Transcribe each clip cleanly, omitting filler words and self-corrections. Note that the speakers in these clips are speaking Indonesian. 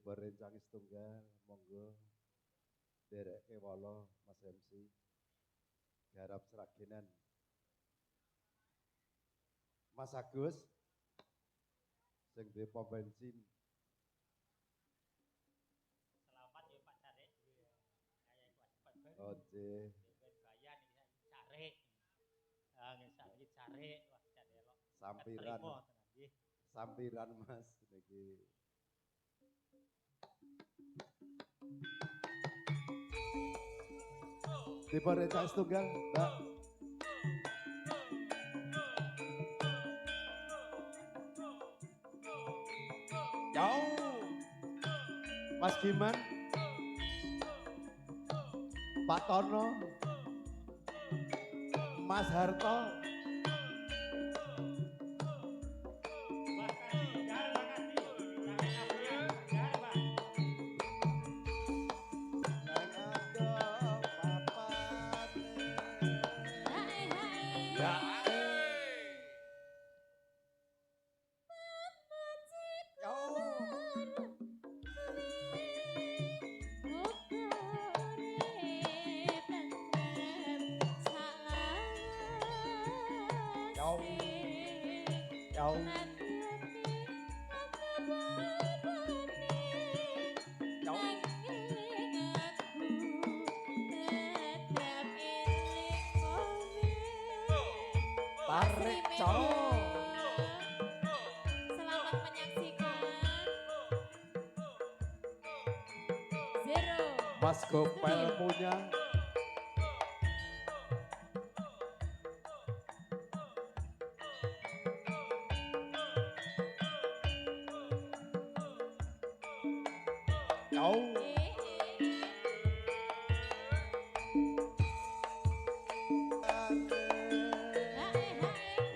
tiba rencang setunggal, monggo derek kewala Mas MC garap seragenan Mas Agus sing duwe pom bensin. Selamat ya Pak Carik. Kayak cepat ben. Oke. Ben bayan iki Carik. Ah ngesak iki Carik wah elok. Sampiran. Sampiran Mas niki. Tipe rencang setunggal, Mbak. Jauh. Mas Giman. Pak Tono. Mas Harto. Tarik cowok. Selamat menyaksikan. Zero. Mas Gopel punya. Jauh.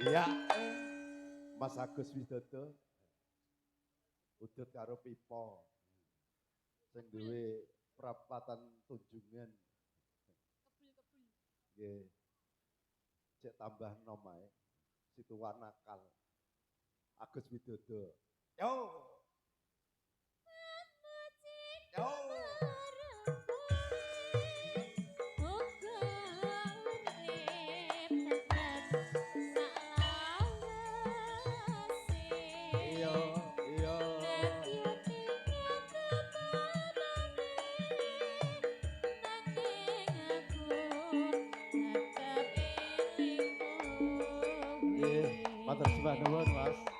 Ya, Mas Agus Widodo udut karo Pipo sing duwe perapatan Tunjungan. Kebul-kebul. Nggih. Cek tambah nom ae. Situan nakal. Agus Widodo. Yo. Yo. Matur sembah nuwun Mas.